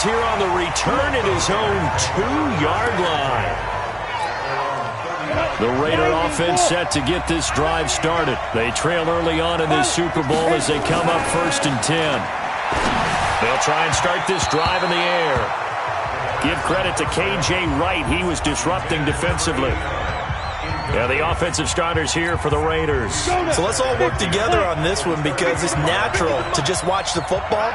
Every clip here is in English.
here on the return at his own 2-yard line. The Raider offense set to get this drive started. They trail early on in this Super Bowl as they come up 1st and 10. They'll try and start this drive in the air. Give credit to K.J. Wright. He was disrupting defensively. Yeah, the offensive starters here for the Raiders. So let's all work together on this one because it's natural to just watch the football.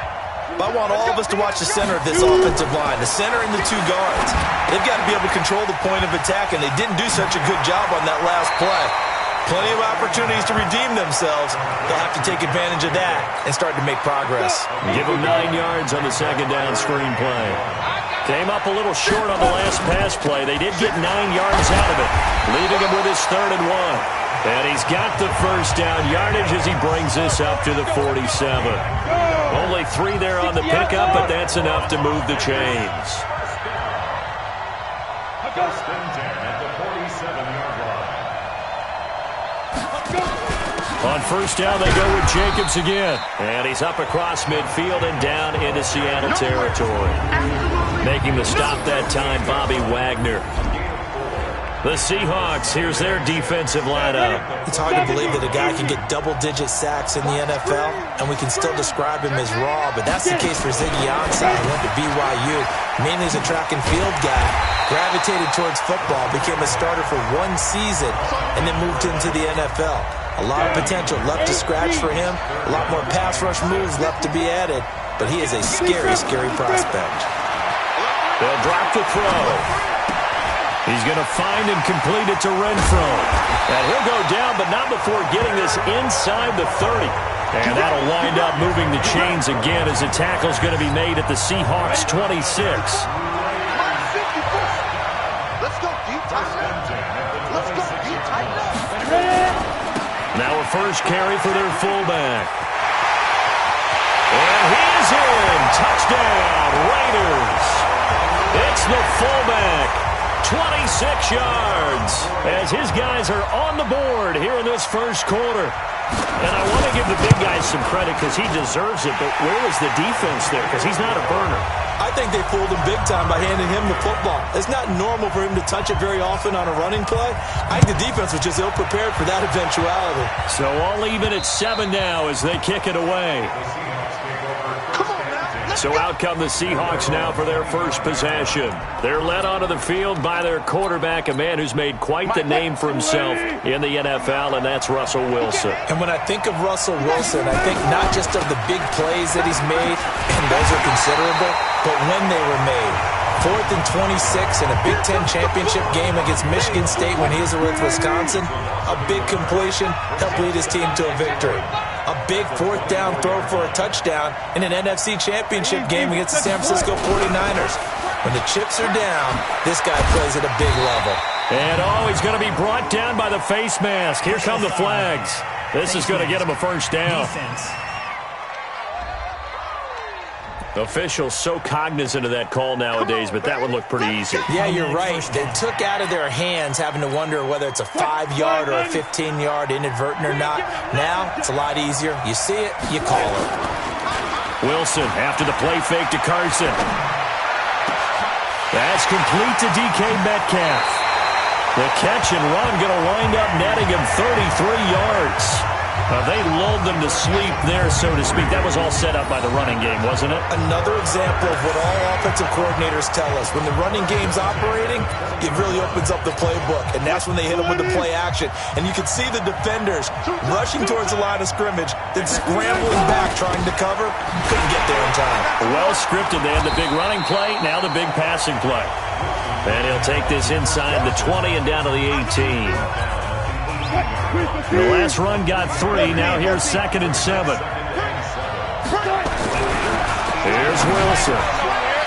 But I want all of us to watch the center of this offensive line, the center and the 2 guards. They've got to be able to control the point of attack, and they didn't do such a good job on that last play. Plenty of opportunities to redeem themselves. They'll have to take advantage of that and start to make progress. Give them 9 yards on the second down screen play. Came up a little short on the last pass play. They did get 9 yards out of it, leaving him with his 3rd and 1. And he's got the first down yardage as he brings this up to the 47. Only 3 there on the pickup, but that's enough to move the chains. On first down, they go with Jacobs again. And he's up across midfield and down into Seattle territory. Making the stop that time, Bobby Wagner. The Seahawks, here's their defensive lineup. It's hard to believe that a guy can get double-digit sacks in the NFL, and we can still describe him as raw, but that's the case for Ziggy Ansah. He went to BYU, mainly as a track and field guy, gravitated towards football, became a starter for 1 season, and then moved into the NFL. A lot of potential left to scratch for him, a lot more pass rush moves left to be added, but he is a scary, scary prospect. They'll drop the throw. He's going to find and complete it to Renfro. And he'll go down, but not before getting this inside the 30. And that'll wind up moving the chains again as the tackle's going to be made at the Seahawks 26. Now a first carry for their fullback. And he's in. Touchdown, Raiders. It's the fullback. 26 yards as his guys are on the board here in this first quarter. And I want to give the big guys some credit because he deserves it, but where was the defense there? Because he's not a burner. I think they fooled him big time by handing him the football. It's not normal for him to touch it very often on a running play. I think the defense was just ill-prepared for that eventuality. So all even at 7 now as they kick it away. So out come the Seahawks now for their first possession. They're led onto the field by their quarterback, a man who's made quite the name for himself in the NFL, and that's Russell Wilson. And when I think of Russell Wilson, I think not just of the big plays that he's made, and those are considerable, but when they were made. 4th and 26 in a Big Ten championship game against Michigan State when he was with Wisconsin. A big completion helped lead his team to a victory. A big 4th down throw for a touchdown in an NFC championship game against the San Francisco 49ers. When the chips are down, this guy plays at a big level. And he's going to be brought down by the face mask. Here come the flags. This is going to get him a first down. Officials so cognizant of that call nowadays, but that would look pretty easy. Yeah, you're right. They took out of their hands having to wonder whether it's a 5-yard or a 15-yard inadvertent or not. Now, it's a lot easier. You see it, you call it. Wilson after the play fake to Carson. That's complete to DK Metcalf. The catch and run going to wind up netting him 33 yards. They lulled them to sleep there, so to speak. That was all set up by the running game, wasn't it? Another example of what all offensive coordinators tell us. When the running game's operating, it really opens up the playbook, and that's when they hit them with the play action. And you can see the defenders rushing towards the line of scrimmage, then scrambling back, trying to cover. Couldn't get there in time. Well scripted. They had the big running play, now the big passing play. And he'll take this inside the 20 and down to the 18. The last run got 3. Now here's 2nd and 7. Here's Wilson.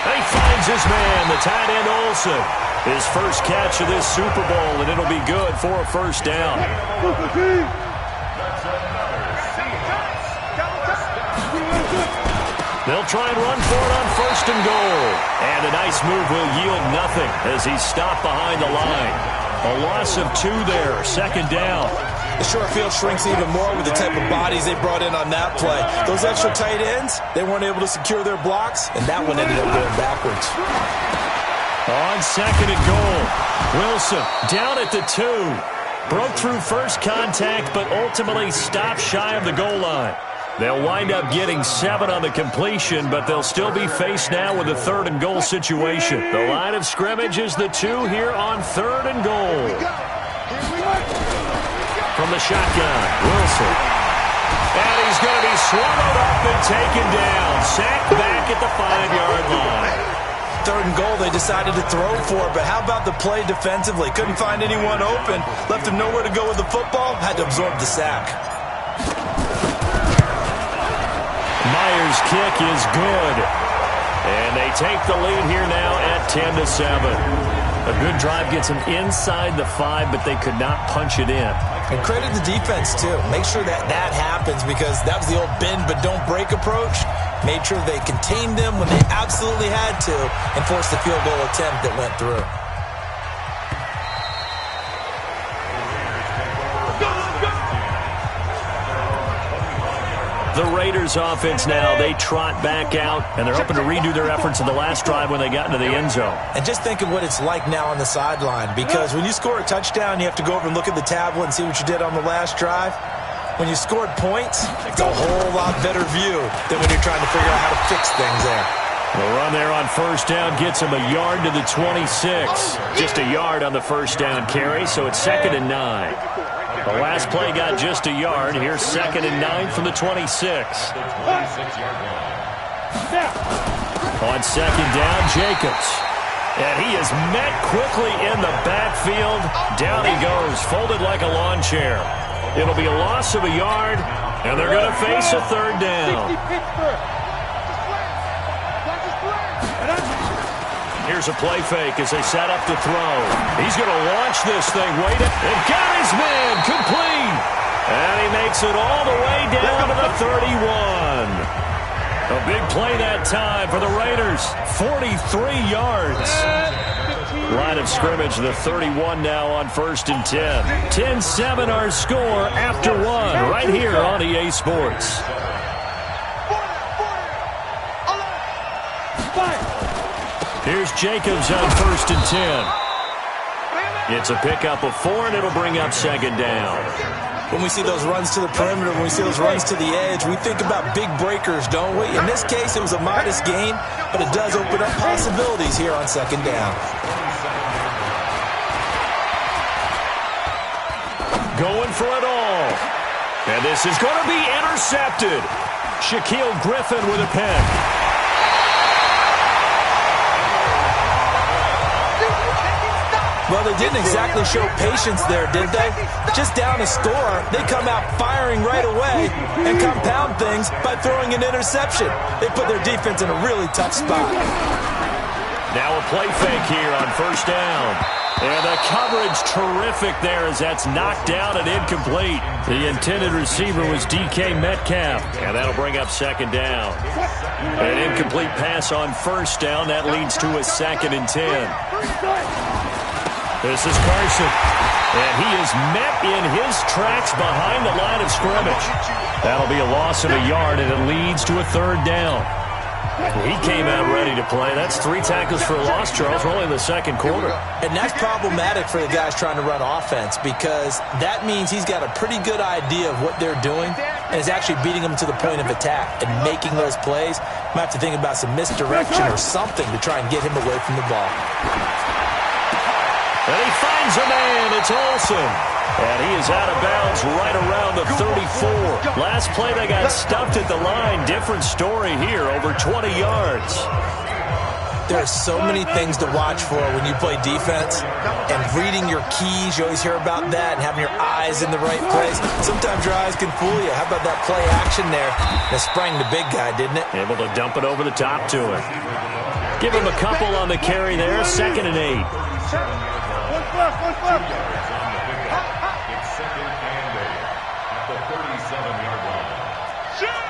He finds his man, the tight end Olsen. His first catch of this Super Bowl, and it'll be good for a first down. They'll try and run for it on 1st and goal. And a nice move will yield nothing as he's stopped behind the line. A loss of 2 there, 2nd down. The short field shrinks even more with the type of bodies they brought in on that play. Those extra tight ends, they weren't able to secure their blocks, and that one ended up going backwards. On second and goal, Wilson down at the 2. Broke through first contact, but ultimately stopped shy of the goal line. They'll wind up getting 7 on the completion, but they'll still be faced now with a 3rd and goal situation. The line of scrimmage is the 2 here on 3rd and goal. From the shotgun, Wilson. And he's going to be swallowed up and taken down. Sacked back at the 5-yard line. 3rd and goal, they decided to throw for it, but how about the play defensively? Couldn't find anyone open, left him nowhere to go with the football, had to absorb the sack. Myers' kick is good. And they take the lead here now at 10-7. A good drive gets them inside the 5, but they could not punch it in. And credit the defense, too. Make sure that happens, because that was the old bend but don't break approach. Made sure they contained them when they absolutely had to and forced the field goal attempt that went through. The Raiders offense now, they trot back out, and they're hoping to redo their efforts in the last drive when they got into the end zone. And just think of what it's like now on the sideline, because when you score a touchdown, you have to go over and look at the tablet and see what you did on the last drive. When you scored points, it's a whole lot better view than when you're trying to figure out how to fix things there. The run there on first down gets him a yard to the 26. Just a yard on the first down carry, so it's 2nd and 9. The last play got just a yard. Here's 2nd and 9 from the 26. On second down, Jacobs. And he is met quickly in the backfield. Down he goes, folded like a lawn chair. It'll be a loss of a yard, and they're going to face a 3rd down. Here's a play fake as they set up to throw. He's going to launch this thing. Wait, and got his man complete. And he makes it all the way down to the 31. A big play that time for the Raiders. 43 yards. Line of scrimmage, the 31 now on 1st and 10. 10-7 our score after 1 right here on EA Sports. Here's Jacobs on 1st and 10. It's a pickup of 4, and it'll bring up 2nd down. When we see those runs to the perimeter, when we see those runs to the edge, we think about big breakers, don't we? In this case, it was a modest gain, but it does open up possibilities here on 2nd down. Going for it all. And this is going to be intercepted. Shaquille Griffin with a pick. Well, they didn't exactly show patience there, did they? Just down a score, they come out firing right away and compound things by throwing an interception. They put their defense in a really tough spot. Now a play fake here on 1st down. And the coverage terrific there as that's knocked down and incomplete. The intended receiver was DK Metcalf. And that'll bring up 2nd down. An incomplete pass on 1st down. That leads to a 2nd and 10. This is Carson. And he is met in his tracks behind the line of scrimmage. That'll be a loss of a yard, and it leads to a 3rd down. He came out ready to play. That's 3 tackles for a loss, Charles. We're only in the 2nd quarter. And that's problematic for the guys trying to run offense, because that means he's got a pretty good idea of what they're doing and is actually beating them to the point of attack and making those plays. Might have to think about some misdirection or something to try and get him away from the ball. And he finds a man. It's Olsen. And he is out of bounds right around the 34. Last play, they got stuffed at the line. Different story here, over 20 yards. There are so many things to watch for when you play defense. And reading your keys, you always hear about that, and having your eyes in the right place. Sometimes your eyes can fool you. How about that play action there? That sprang the big guy, didn't it? Able to dump it over the top to him. Give him a couple on the carry there. 2nd and 8. It's 2nd and 8 at the 37-yard line. Check.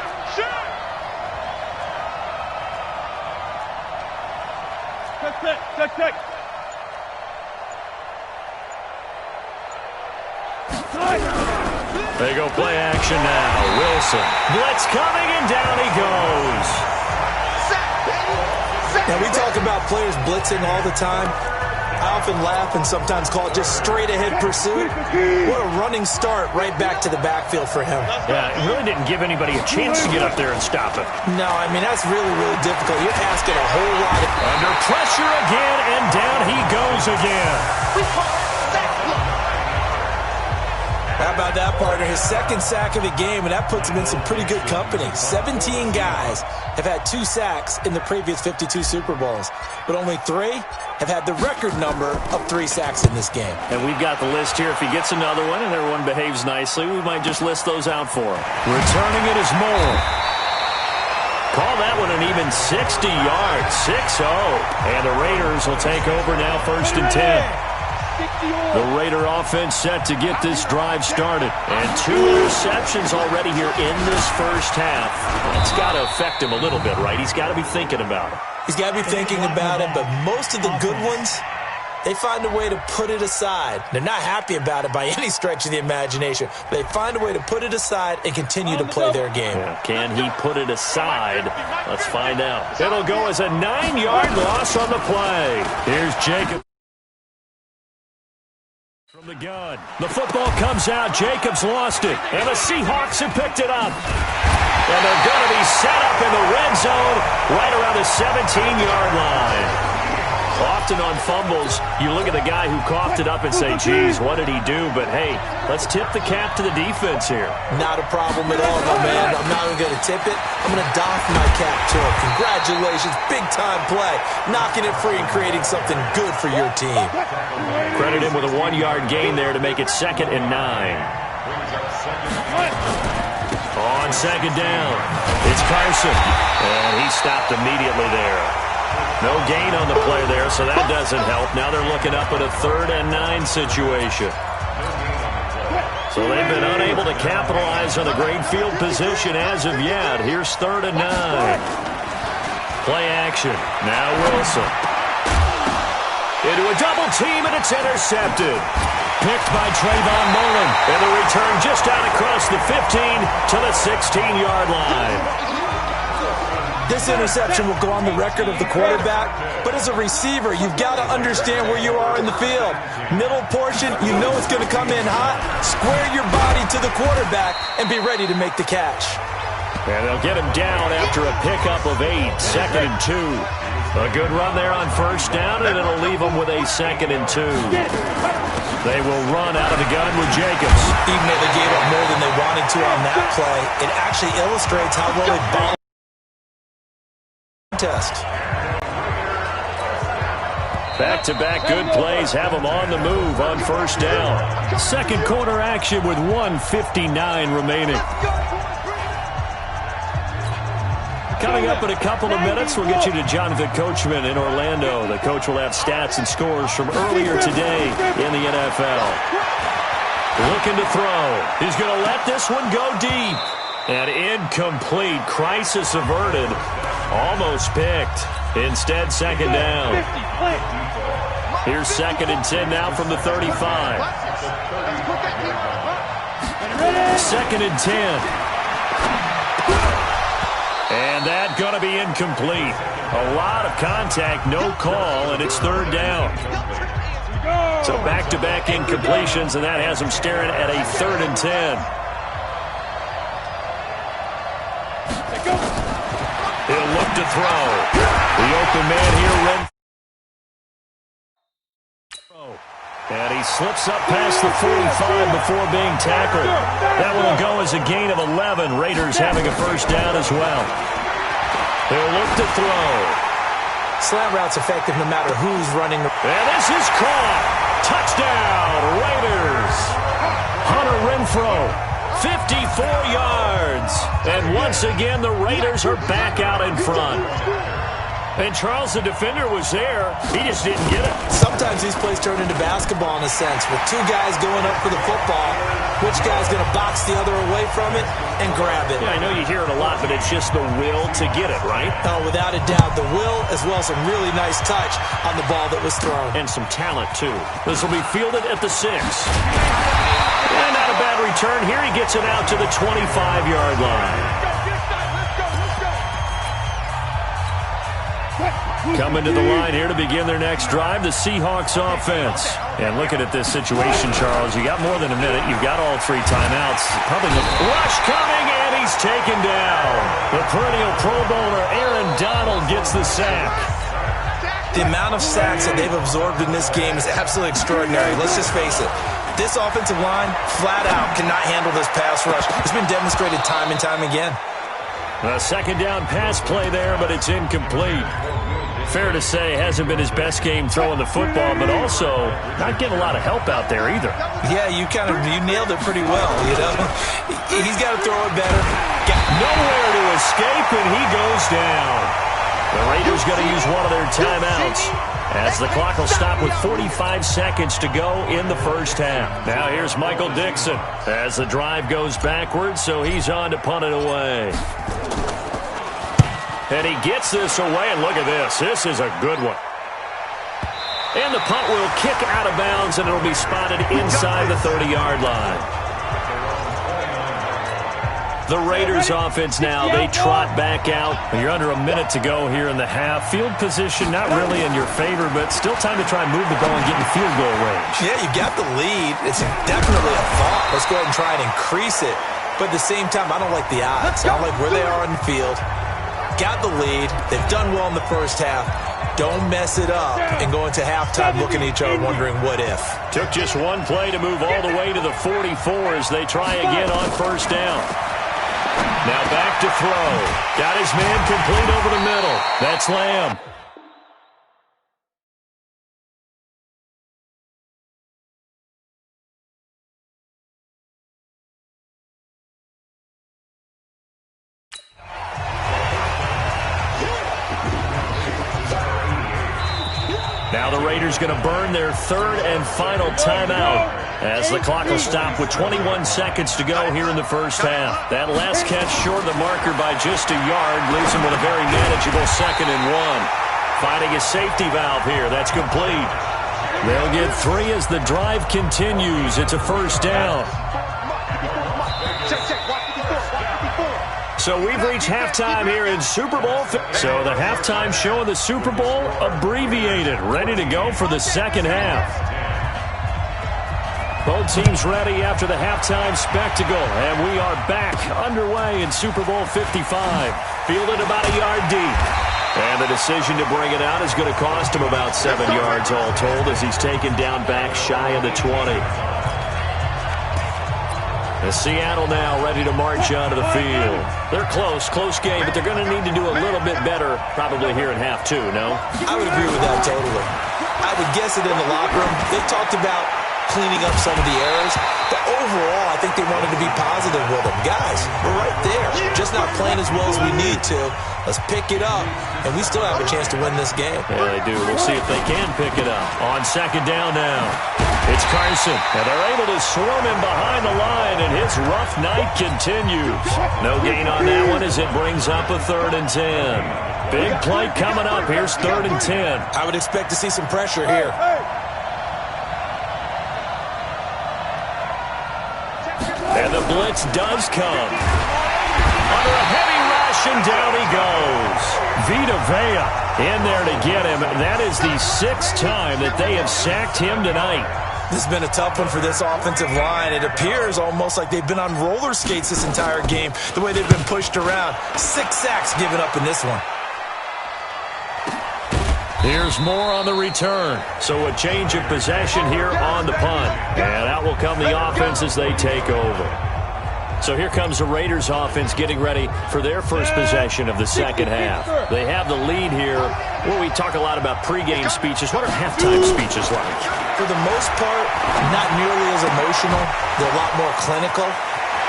Nice. They go play action now. Wilson. Blitz coming, and down he goes. Now, we talk about players blitzing all the time. I often laugh and sometimes call it just straight-ahead pursuit. What a running start right back to the backfield for him. Yeah, it really didn't give anybody a chance to get up there and stop it. No, I mean, that's really, really difficult. You're asking a whole lot. Under pressure again, and down he goes again. How about that, partner? His second sack of the game, and that puts him in some pretty good company. 17 guys have had 2 sacks in the previous 52 Super Bowls, but only 3 have had the record number of 3 sacks in this game. And we've got the list here. If he gets another one and everyone behaves nicely, we might just list those out for him. Returning it is Moore. Call that one an even 60 yards, 6-0. And the Raiders will take over now, 1st and 10. The Raider offense set to get this drive started. And 2 interceptions already here in this first half. It's got to affect him a little bit, right? He's got to be thinking about it. He's got to be thinking about it, but most of the good ones, they find a way to put it aside. They're not happy about it by any stretch of the imagination. They find a way to put it aside and continue to play their game. Yeah, can he put it aside? Let's find out. It'll go as a 9-yard loss on the play. Here's Jacob. From the gun. The football comes out. Jacobs lost it. And the Seahawks have picked it up. And they're going to be set up in the red zone right around the 17-yard line. Often on fumbles, you look at the guy who coughed it up and say, geez, what did he do? But, hey, let's tip the cap to the defense here. Not a problem at all, my man. I'm not even going to tip it. I'm going to doff my cap to him. Congratulations. Big-time play. Knocking it free and creating something good for your team. Credit him with a 1-yard gain there to make it 2nd and 9. On 2nd down, it's Carson. And he stopped immediately there. No gain on the play there, so that doesn't help. Now they're looking up at a 3rd and 9 situation. So they've been unable to capitalize on the great field position as of yet. Here's 3rd and 9. Play action. Now Wilson. Into a double team, and it's intercepted. Picked by Trayvon Mullen. And the return just out across the 15 to the 16-yard line. This interception will go on the record of the quarterback, but as a receiver, you've got to understand where you are in the field. Middle portion, you know it's going to come in hot. Square your body to the quarterback and be ready to make the catch. And they'll get him down after a pickup of 8, 2nd and 2. A good run there on 1st down, and it'll leave them with a 2nd and 2. They will run out of the gun with Jacobs. Even though they gave up more than they wanted to on that play, it actually illustrates how well they ball. Test. Back-to-back good plays have them on the move on 1st down. Second quarter action with 1:59 remaining. Coming up in a couple of minutes, we'll get you to Jonathan Coachman in Orlando. The coach will have stats and scores from earlier today in the NFL. Looking to throw. He's going to let this one go deep. And incomplete. Crisis averted. Almost picked. Instead, 2nd down. Here's 2nd and 10 now from the 35. 2nd and 10. And that going to be incomplete. A lot of contact, no call, and it's 3rd down. So back-to-back incompletions, and that has them staring at a 3rd and 10. He'll look to throw. The open man here, Renfro. And he slips up past the 45 before being tackled. That will go as a gain of 11. Raiders having a 1st down as well. He'll look to throw. Slant route's effective no matter who's running. And this is caught. Touchdown, Raiders. Hunter Renfro. 54 yards. And once again, the Raiders are back out in front. And Charles, the defender, was there. He just didn't get it. Sometimes these plays turn into basketball in a sense, with 2 guys going up for the football. Which guy's going to box the other away from it and grab it? Yeah, I know you hear it a lot, but it's just the will to get it, right? Oh, without a doubt. The will, as well as some really nice touch on the ball that was thrown. And some talent, too. This will be fielded at the 6. And not a bad return here. He gets it out to the 25-yard line. Coming to the line here to begin their next drive, the Seahawks offense. And looking at this situation, Charles, you got more than a minute. You've got all 3 timeouts. Probably the rush coming, and he's taken down. The perennial Pro Bowler Aaron Donald gets the sack. The amount of sacks that they've absorbed in this game is absolutely extraordinary. Let's just face it. This offensive line, flat out, cannot handle this pass rush. It's been demonstrated time and time again. A second down pass play there, but it's incomplete. Fair to say, hasn't been his best game throwing the football, but also not getting a lot of help out there either. Yeah, you nailed it pretty well, you know. He's got to throw it better. Nowhere to escape, and he goes down. The Raiders going to use one of their timeouts as the clock will stop with 45 seconds to go in the first half. Now here's Michael Dixon as the drive goes backwards, so he's on to punt it away. And he gets this away, and look at this. This is a good one. And the punt will kick out of bounds, and it'll be spotted inside the 30-yard line. The Raiders offense now, they trot back out. You're under a minute to go here in the half. Field position not really in your favor, but still time to try and move the ball and get in field goal range. Yeah, you got the lead. It's definitely a thought. Let's go ahead and try and increase it. But at the same time, I don't like the odds. I don't like where they are on the field. Got the lead. They've done well in the first half. Don't mess it up and go into halftime looking at each other wondering what if. Took just one play to move all the way to the 44 as they try again on first down. Now back to throw. Got his man complete over the middle. That's Lamb. Now the Raiders going to burn their third and final timeout as the clock will stop with 21 seconds to go here in the first half. That last catch short of the marker by just a yard leaves them with a very manageable 2nd and 1. Finding a safety valve here. That's complete. They'll get 3 as the drive continues. It's a first down. So we've reached halftime here in Super Bowl. So the halftime show of the Super Bowl abbreviated, ready to go for the second half. Both teams ready after the halftime spectacle, and we are back underway in Super Bowl 55. Fielded about a yard deep. And the decision to bring it out is going to cost him about 7 yards all told as he's taken down back shy of the 20. Seattle now ready to march onto the field. They're close game, but they're going to need to do a little bit better probably here in half 2, no? I would agree with that totally. I would guess it in the locker room. They talked about cleaning up some of the errors, but overall, I think they wanted to be positive with them. Guys, we're right there. Just not playing as well as we need to. Let's pick it up, and we still have a chance to win this game. Yeah, they do. We'll see if they can pick it up. On second down now. It's Carson, and they're able to swarm him behind the line, and his rough night continues. No gain on that one as it brings up a 3rd and 10. Big play coming up. Here's 3rd and 10. I would expect to see some pressure here. And the blitz does come. Under a heavy rush, and down he goes. Vita Vea in there to get him. That is the 6th time that they have sacked him tonight. This has been a tough one for this offensive line. It appears almost like they've been on roller skates this entire game, the way they've been pushed around. 6 sacks given up in this one. Here's more on the return. So a change of possession here on the punt. And out will come the offense as they take over. So here comes the Raiders offense getting ready for their first possession of the second half. They have the lead here. Well, we talk a lot about pregame speeches. What are halftime speeches like? For the most part, not nearly as emotional. They're a lot more clinical.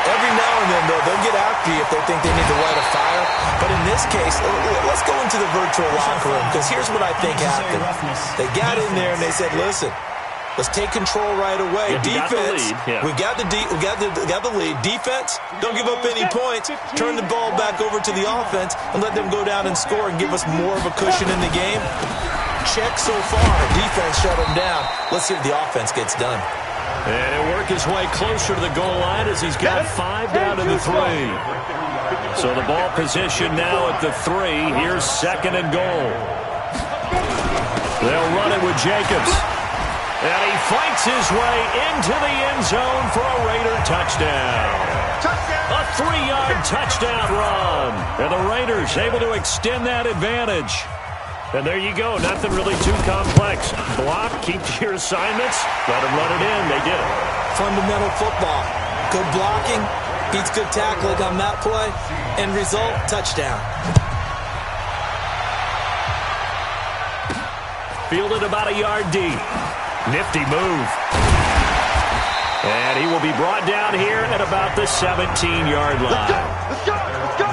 Every now and then, though, they'll get after you if they think they need to light a fire. But in this case, let's go into the virtual locker room, because here's what I think happened. They got in there and they said, listen, let's take control right away. Yeah, defense, we got the lead. Defense, don't give up any points. Turn the ball back over to the offense and let them go down and score and give us more of a cushion in the game. Check so far. Defense shut them down. Let's see if the offense gets done. And he'll work his way closer to the goal line as he's got 5 down to the 3. So the ball position now at the 3. Here's 2nd and goal. They'll run it with Jacobs. And he fights his way into the end zone for a Raider touchdown. A 3-yard touchdown run. And the Raiders able to extend that advantage. And there you go. Nothing really too complex. Block, keep to your assignments, let them run it in. They did it. Fundamental football. Good blocking, beats good tackling on that play. End result, touchdown. Fielded about a yard deep. Nifty move. And he will be brought down here at about the 17-yard line. Let's go! Let's go!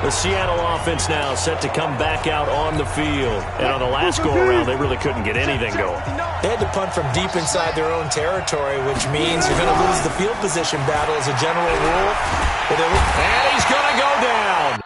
The Seattle offense now set to come back out on the field. And on the last go-around, they really couldn't get anything going. They had to punt from deep inside their own territory, which means you're going to lose the field position battle as a general rule. And he's going to go down.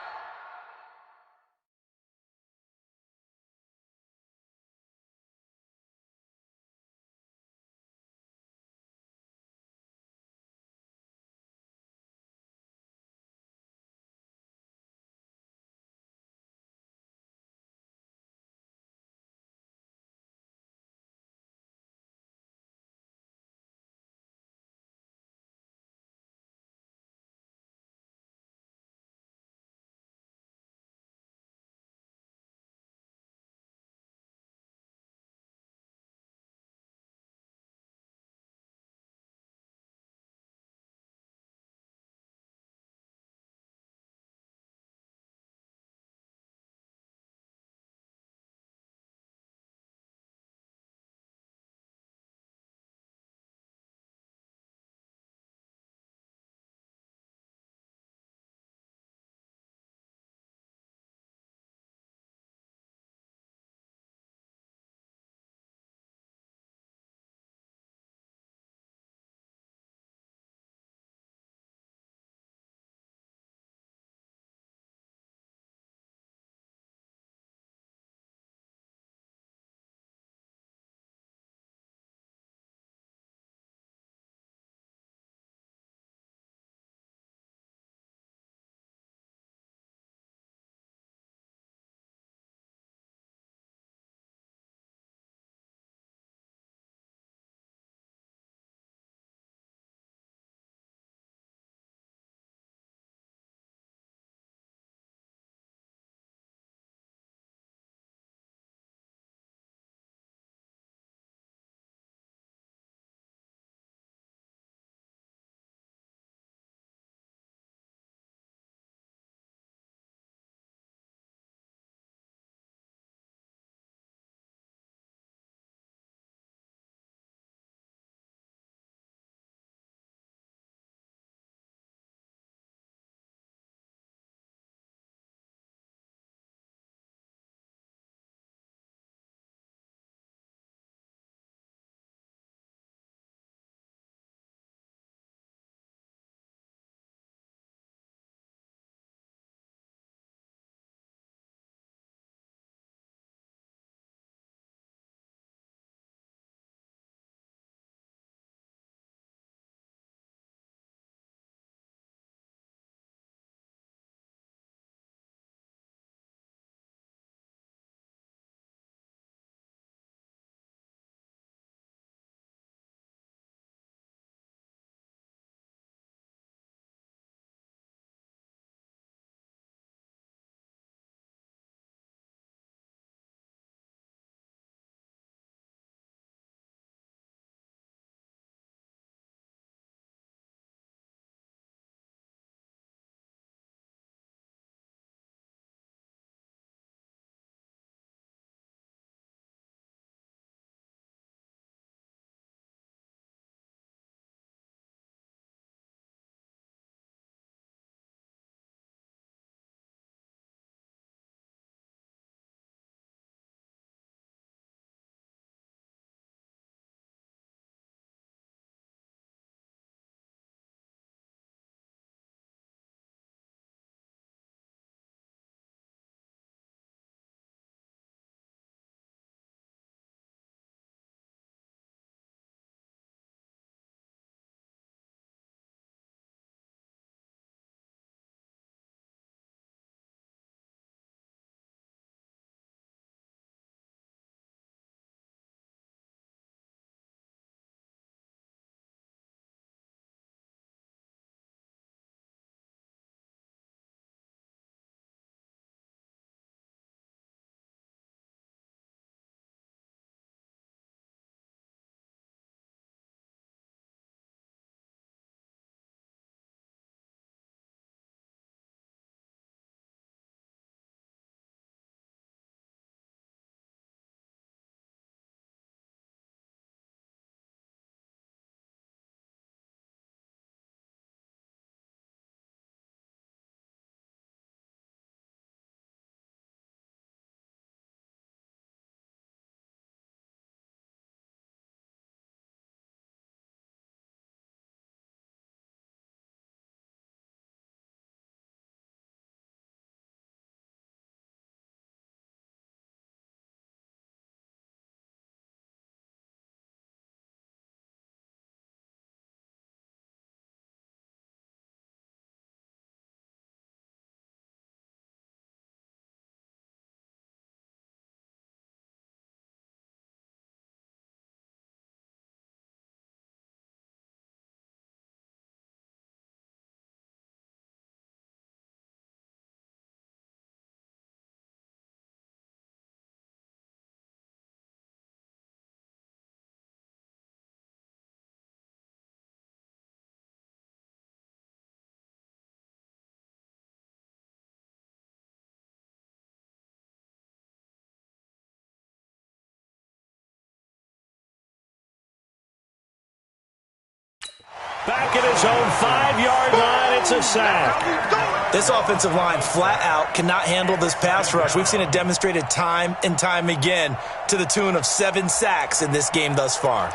Back at his own 5-yard line, it's a sack. This offensive line flat out cannot handle this pass rush. We've seen it demonstrated time and time again to the tune of 7 sacks in this game thus far.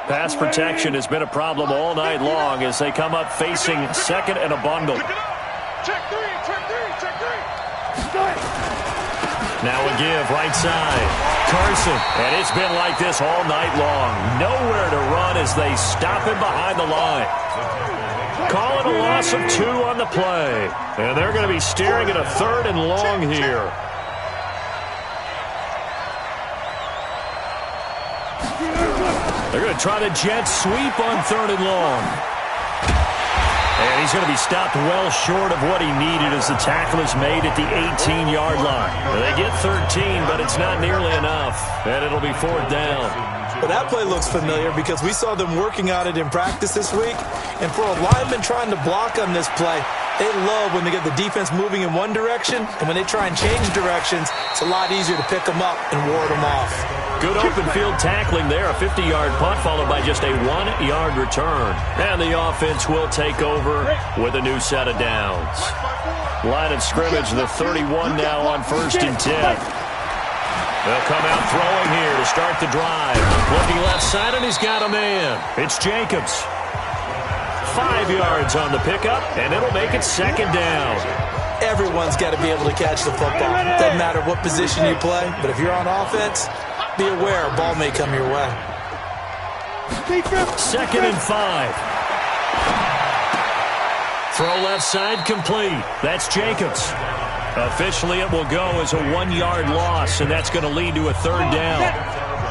Pass protection has been a problem all night long as they come up facing second and a bundle. Now a give, right side. Carson, and it's been like this all night long. Nowhere to run as they stop him behind the line. Calling a loss of 2 on the play. And they're going to be staring at a 3rd and long here. They're going to try the jet sweep on 3rd and long. And he's going to be stopped well short of what he needed as the tackle is made at the 18-yard line. They get 13, but it's not nearly enough. And it'll be 4th down. Well, that play looks familiar because we saw them working on it in practice this week. And for a lineman trying to block on this play, they love when they get the defense moving in one direction. And when they try and change directions, it's a lot easier to pick them up and ward them off. Good open field tackling there. A 50-yard punt followed by just a 1-yard return. And the offense will take over with a new set of downs. Line of scrimmage, the 31 now on 1st and 10. They'll come out throwing here to start the drive. Looking left side, and he's got a man. It's Jacobs. 5 yards on the pickup, and it'll make it 2nd down. Everyone's got to be able to catch the football. Doesn't matter what position you play, but if you're on offense, be aware a ball may come your way. 2nd and 5. Throw left side complete. That's Jacobs. Officially, it will go as a 1-yard loss, and that's going to lead to a 3rd down.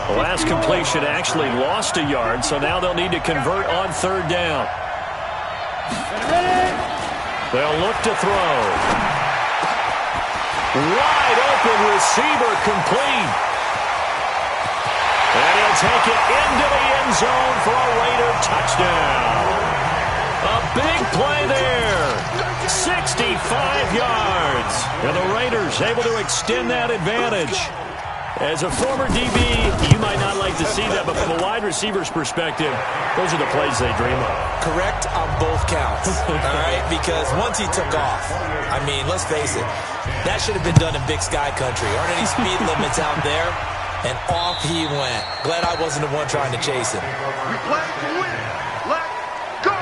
The last completion actually lost a yard, so now they'll need to convert on 3rd down. They'll look to throw. Wide open receiver complete. And he'll take it into the end zone for a Raider touchdown. A big play there. 65 yards. And the Raiders able to extend that advantage. As a former DB, you might not like to see that, but from a wide receiver's perspective, those are the plays they dream of. Correct on both counts, all right? Because once he took off, I mean, let's face it, that should have been done in Big Sky Country. Aren't any speed limits out there? And off he went. Glad I wasn't the one trying to chase him. We play to win. Let's go!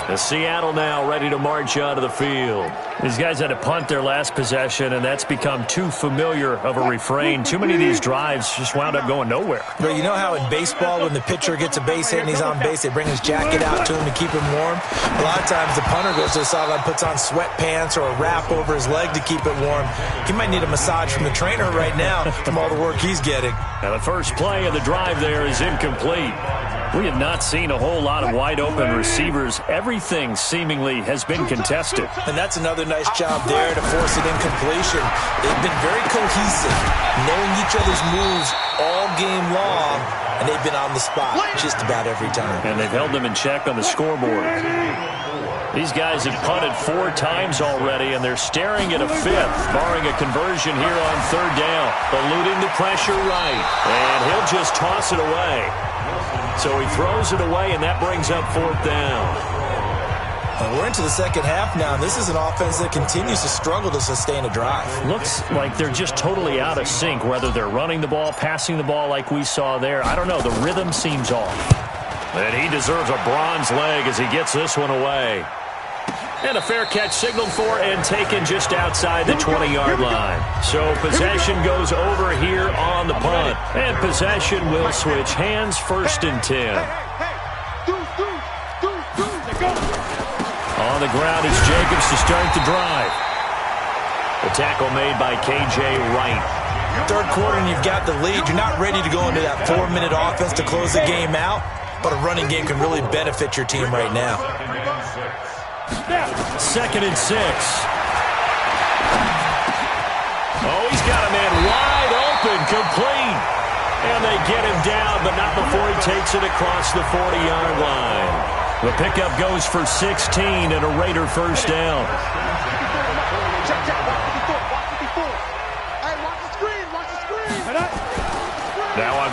The Seattle now ready to march out of the field. These guys had to punt their last possession, and that's become too familiar of a refrain. Too many of these drives just wound up going nowhere. But you know how in baseball, when the pitcher gets a base hit and he's on base, they bring his jacket out to him to keep him warm? A lot of times the punter goes to the sideline, puts on sweatpants or a wrap over his leg to keep it warm. He might need a massage from the trainer right now from all the work he's getting. And the first play of the drive there is incomplete. We have not seen a whole lot of wide-open receivers. Everything seemingly has been contested. And that's another nice job there to force an incompletion. They've been very cohesive, knowing each other's moves all game long, and they've been on the spot just about every time. And they've held them in check on the scoreboard. These guys have punted 4 times already, and they're staring at a 5th, barring a conversion here on 3rd down. Eluding the pressure right, and he'll just toss it away. So he throws it away, and that brings up 4th down. And we're into the second half now. This is an offense that continues to struggle to sustain a drive. Looks like they're just totally out of sync, whether they're running the ball, passing the ball like we saw there. I don't know. The rhythm seems off. And he deserves a bronze leg as he gets this one away. And a fair catch signaled for and taken just outside the 20-yard line. So possession goes over here on the punt. And possession will switch hands, 1st and 10. On the ground is Jacobs to start the drive. The tackle made by K.J. Wright. Third quarter and you've got the lead. You're not ready to go into that 4-minute offense to close the game out, but a running game can really benefit your team right now. 2nd and 6. Oh, he's got a man wide open, complete. And they get him down, but not before he takes it across the 40-yard line. The pickup goes for 16 and a Raider 1st down. Now on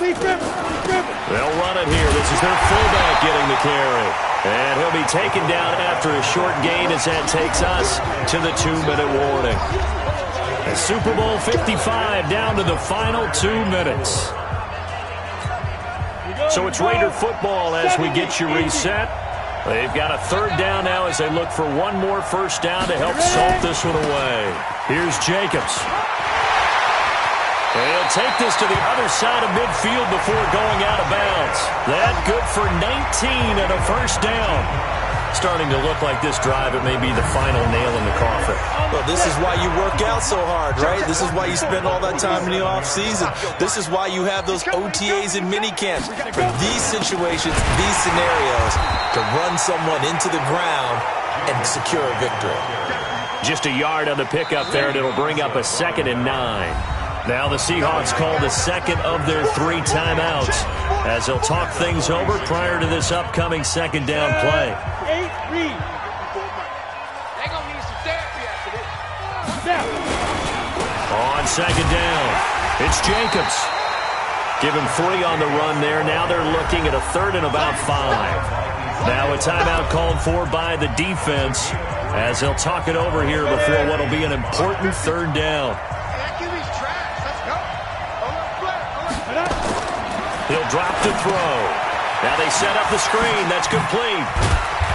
They'll run it here. This is their fullback getting the carry. And he'll be taken down after a short gain as that takes us to the 2-minute warning. The Super Bowl 55 down to the final 2 minutes. So it's Raider football as we get you reset. They've got a 3rd down now as they look for one more first down to help salt this one away. Here's Jacobs. He'll take this to the other side of midfield before going out of bounds. That good for 19 and a first down. Starting to look like this drive, it may be the final nail in the coffin. Well, this is why you work out so hard, right? This is why you spend all that time in the offseason. This is why you have those OTAs and minicamps. For these situations, these scenarios, to run someone into the ground and secure a victory. Just a yard on the pickup there, and it'll bring up a 2nd and 9. Now the Seahawks call the second of their 3 timeouts as they'll talk things over prior to this upcoming 2nd down play. On 2nd down, it's Jacobs. Give him 3 on the run there. Now they're looking at a 3rd and about 5. Now a timeout called for by the defense as they'll talk it over here before what will be an important 3rd down. He'll drop to throw. Now they set up the screen. That's complete.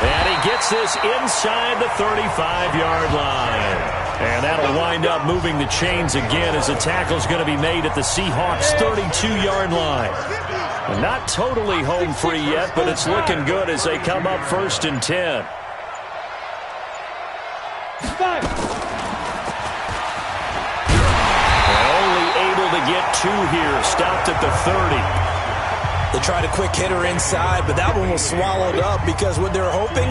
And he gets this inside the 35-yard line. And that'll wind up moving the chains again as the tackle's going to be made at the Seahawks' 32-yard line. And not totally home free yet, but it's looking good as they come up 1st and 10. They're only able to get 2 here. Stopped at the 30. They tried a quick hitter inside, but that one was swallowed up because what they're hoping,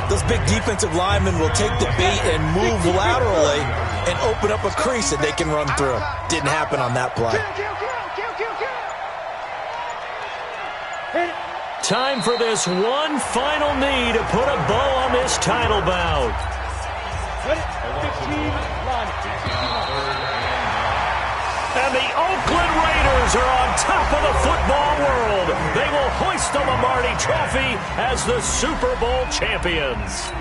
those big defensive linemen will take the bait and move laterally and open up a crease that they can run through. Didn't happen on that play. Time for this one final knee to put a bow on this title bout. And the Oakland Raiders are on top of the football world. They will hoist the Lombardi Trophy as the Super Bowl champions.